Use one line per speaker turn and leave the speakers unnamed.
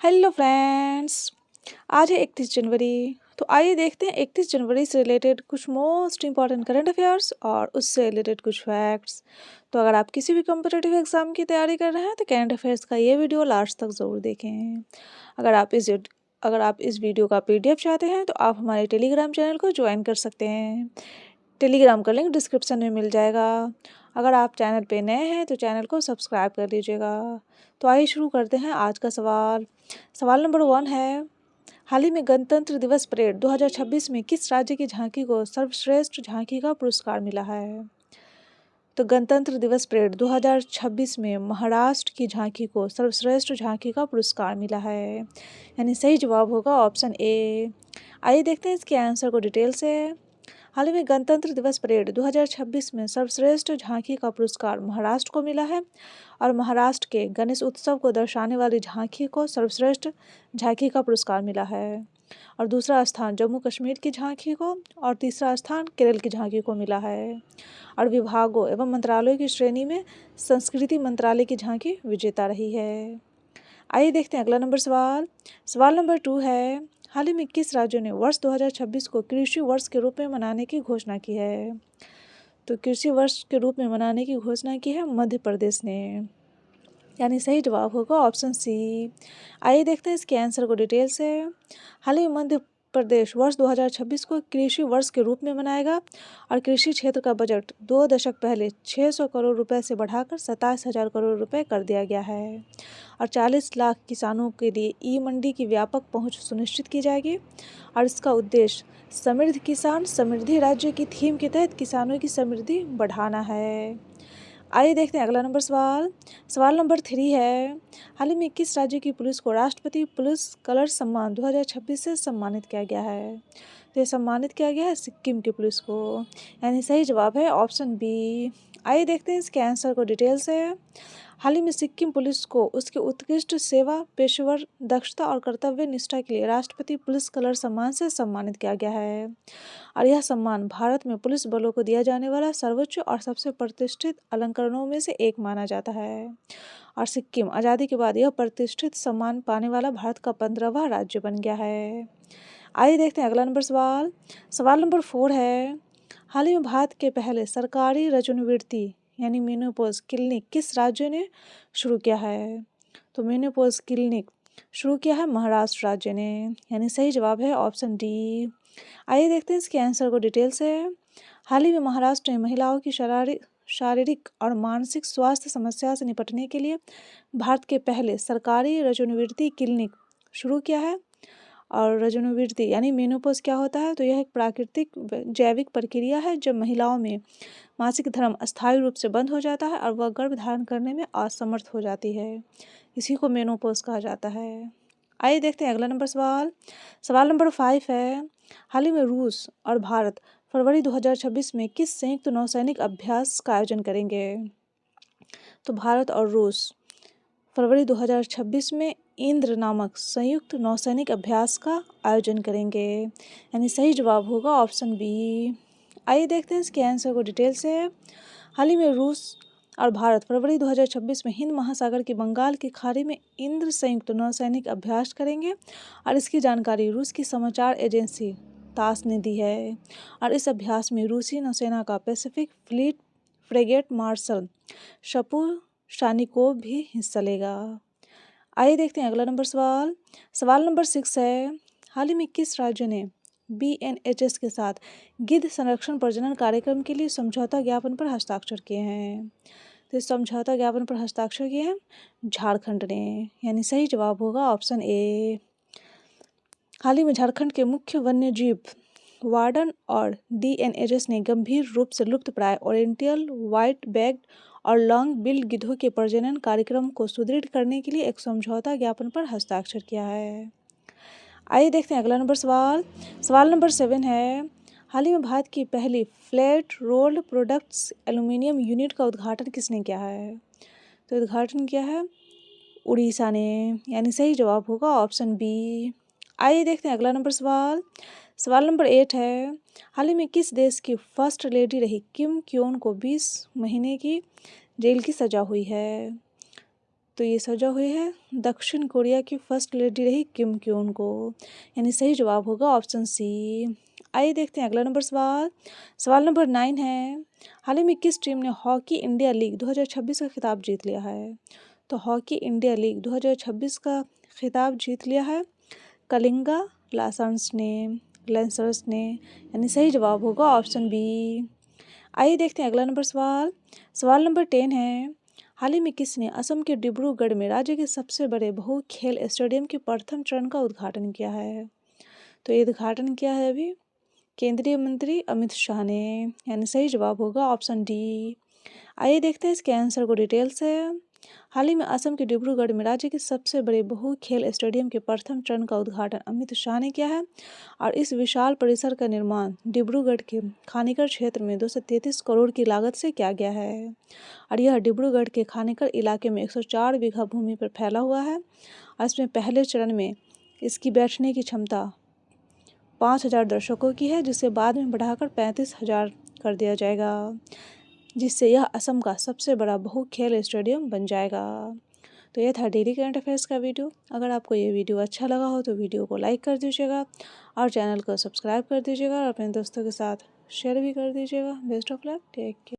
Hello friends. आज है 31 जनवरी। तो आइए देखते हैं 31 जनवरी से रिलेटेड कुछ मोस्ट इम्पॉर्टेंट करंट अफेयर्स और उससे रिलेटेड कुछ फैक्ट्स। तो अगर आप किसी भी कॉम्पिटिटिव एग्जाम की तैयारी कर रहे हैं तो करंट अफेयर्स का ये वीडियो लास्ट तक ज़रूर देखें। अगर आप इस वीडियो का PDF चाहते हैं तो आप हमारे टेलीग्राम चैनल को ज्वाइन कर सकते हैं। टेलीग्राम का लिंक डिस्क्रिप्शन में मिल जाएगा। अगर आप चैनल पे नए हैं तो चैनल को सब्सक्राइब कर लीजिएगा। तो आइए शुरू करते हैं आज का सवाल। सवाल नंबर 1 है, हाल ही में गणतंत्र दिवस परेड 2026 में किस राज्य की झांकी को सर्वश्रेष्ठ झांकी का पुरस्कार मिला है? तो गणतंत्र दिवस परेड 2026 में महाराष्ट्र की झांकी को सर्वश्रेष्ठ झांकी का पुरस्कार मिला है, यानी सही जवाब होगा ऑप्शन ए। आइए देखते हैं इसके आंसर को डिटेल से। हाल ही में गणतंत्र दिवस परेड 2026 में सर्वश्रेष्ठ झांकी का पुरस्कार महाराष्ट्र को मिला है और महाराष्ट्र के गणेश उत्सव को दर्शाने वाली झांकी को सर्वश्रेष्ठ झांकी का पुरस्कार मिला है और दूसरा स्थान जम्मू कश्मीर की झांकी को और तीसरा स्थान केरल की झांकी को मिला है और विभागों एवं मंत्रालयों की श्रेणी में संस्कृति मंत्रालय की झांकी विजेता रही है। आइए देखते हैं अगला सवाल। सवाल नंबर 2 है, हाल ही में किस राज्य ने वर्ष 2026 को कृषि वर्ष के रूप में मनाने की घोषणा की है? तो कृषि वर्ष के रूप में मनाने की घोषणा की है मध्य प्रदेश ने, यानी सही जवाब होगा ऑप्शन सी। आइए देखते हैं इसके आंसर को डिटेल से। हाल ही में मध्य प्रदेश वर्ष 2026 को कृषि वर्ष के रूप में मनाएगा और कृषि क्षेत्र का बजट 2 दशक पहले 600 करोड़ रुपए से बढ़ाकर 27,000 करोड़ रुपए कर दिया गया है और 40 लाख किसानों के लिए ई मंडी की व्यापक पहुंच सुनिश्चित की जाएगी और इसका उद्देश्य समृद्ध किसान समृद्धि राज्य की थीम के तहत किसानों की समृद्धि बढ़ाना है। आइए देखते हैं अगला सवाल। सवाल नंबर 3 है, हाल ही में किस राज्य की पुलिस को राष्ट्रपति पुलिस कलर सम्मान 2026 से सम्मानित किया गया है? तो ये सम्मानित किया गया है सिक्किम की पुलिस को, यानी सही जवाब है ऑप्शन बी। आइए देखते हैं इसके आंसर को डिटेल से। हाल ही में सिक्किम पुलिस को उसके उत्कृष्ट सेवा, पेशेवर दक्षता और कर्तव्य निष्ठा के लिए राष्ट्रपति पुलिस कलर सम्मान से सम्मानित किया गया है और यह सम्मान भारत में पुलिस बलों को दिया जाने वाला सर्वोच्च और सबसे प्रतिष्ठित अलंकरणों में से एक माना जाता है और सिक्किम आज़ादी के बाद यह प्रतिष्ठित सम्मान पाने वाला भारत का 15वां राज्य बन गया है। आइए देखते हैं अगला सवाल। सवाल नंबर 4 है, हाल ही में भारत के पहले सरकारी रजोनिवृत्ति यानी मेनोपॉज क्लिनिक किस राज्य ने शुरू किया है? तो मेनोपॉज क्लिनिक शुरू किया है महाराष्ट्र राज्य ने, यानी सही जवाब है ऑप्शन डी। आइए देखते हैं इसके आंसर को डिटेल से। हाल ही में महाराष्ट्र ने महिलाओं की शारीरिक और मानसिक स्वास्थ्य समस्या से निपटने के लिए भारत के पहले सरकारी रजोनिवृत्ति क्लिनिक शुरू किया है और रजोनिवृत्ति यानी मेनोपॉज क्या होता है? तो यह एक प्राकृतिक जैविक प्रक्रिया है जब महिलाओं में मासिक धर्म अस्थायी रूप से बंद हो जाता है और वह गर्भ धारण करने में असमर्थ हो जाती है। इसी को मेनोपॉज कहा जाता है। आइए देखते हैं अगला सवाल। सवाल नंबर 5 है, हाल ही में रूस और भारत फरवरी 2026 में किस संयुक्त नौसैनिक अभ्यास का आयोजन करेंगे? तो भारत और रूस फरवरी 2026 में इंद्र नामक संयुक्त नौसैनिक अभ्यास का आयोजन करेंगे, यानी सही जवाब होगा ऑप्शन बी। आइए देखते हैं इसके आंसर को डिटेल से। हाल ही में रूस और भारत फरवरी 2026 में हिंद महासागर की बंगाल की खाड़ी में इंद्र संयुक्त नौसैनिक अभ्यास करेंगे और इसकी जानकारी रूस की समाचार एजेंसी तास ने दी है और इस अभ्यास में रूसी नौसेना का पैसिफिक फ्लीट फ्रेगेट मार्शल शपू शानिकोव भी हिस्सा लेगा। आइए देखते हैं अगला सवाल। सवाल नंबर 6 है, हाल ही में किस राज्य ने BNHS के साथ गिद्ध संरक्षण प्रजनन कार्यक्रम के लिए समझौता ज्ञापन पर हस्ताक्षर किए हैं? तो इस समझौता ज्ञापन पर हस्ताक्षर किए हैं झारखंड ने, यानी सही जवाब होगा ऑप्शन ए। हाल ही में झारखंड के मुख्य वन्य जीव वार्डन और DNHS ने गंभीर रूप से लुप्त प्राय ओरिएंटल व्हाइट बैक्ड और लॉन्ग बिल्ड गिद्धों के प्रजनन कार्यक्रम को सुदृढ़ करने के लिए एक समझौता ज्ञापन पर हस्ताक्षर किया है। आइए देखते हैं अगला सवाल। सवाल नंबर 7 है, हाल ही में भारत की पहली flat rolled products aluminium unit का उद्घाटन किसने किया है? तो उद्घाटन किया है उड़ीसा ने, यानी सही जवाब होगा ऑप्शन बी। आइए देखते हैं अगला सवाल। सवाल नंबर 8 है, हाल ही में किस देश की फर्स्ट लेडी रही किम क्योन को 20 महीने की जेल की सजा हुई है? तो ये सजा हुई है दक्षिण कोरिया की फर्स्ट लेडी रही किम क्योन को, यानी सही जवाब होगा ऑप्शन सी। आइए देखते हैं अगला नंबर सवाल। सवाल नंबर 9 है, हाल ही में किस टीम ने हॉकी इंडिया लीग 2026 का खिताब जीत लिया है? तो हॉकी इंडिया लीग 2026 का खिताब जीत लिया है कलिंगा लासर्स ने, यानी सही जवाब होगा ऑप्शन बी। आइए देखते हैं अगला नंबर सवाल। सवाल नंबर 10 है, हाल ही में किसने असम के डिब्रूगढ़ में राज्य के सबसे बड़े बहु खेल स्टेडियम के प्रथम चरण का उद्घाटन किया है? तो ये उद्घाटन किया है अभी केंद्रीय मंत्री अमित शाह ने, यानी सही जवाब होगा ऑप्शन डी। आइए देखते हैं इसके आंसर को डिटेल से। हाल ही में असम के डिब्रूगढ़ में राज्य के सबसे बड़े बहु खेल स्टेडियम के प्रथम चरण का उद्घाटन अमित शाह ने किया है और इस विशाल परिसर का निर्माण डिब्रूगढ़ के खानीकर क्षेत्र में 233 करोड़ की लागत से किया गया है और यह डिब्रूगढ़ के खानीकर इलाके में 104 बीघा भूमि पर फैला हुआ है और इसमें पहले चरण में इसकी बैठने की क्षमता 5,000 दर्शकों की है, जिसे बाद में बढ़ाकर 35,000 कर दिया जाएगा, जिससे यह असम का सबसे बड़ा बहु खेल स्टेडियम बन जाएगा। तो यह था डेली करंट अफेयर्स का वीडियो। अगर आपको ये वीडियो अच्छा लगा हो तो वीडियो को लाइक कर दीजिएगा और चैनल को सब्सक्राइब कर दीजिएगा और अपने दोस्तों के साथ शेयर भी कर दीजिएगा। Best of luck, take care.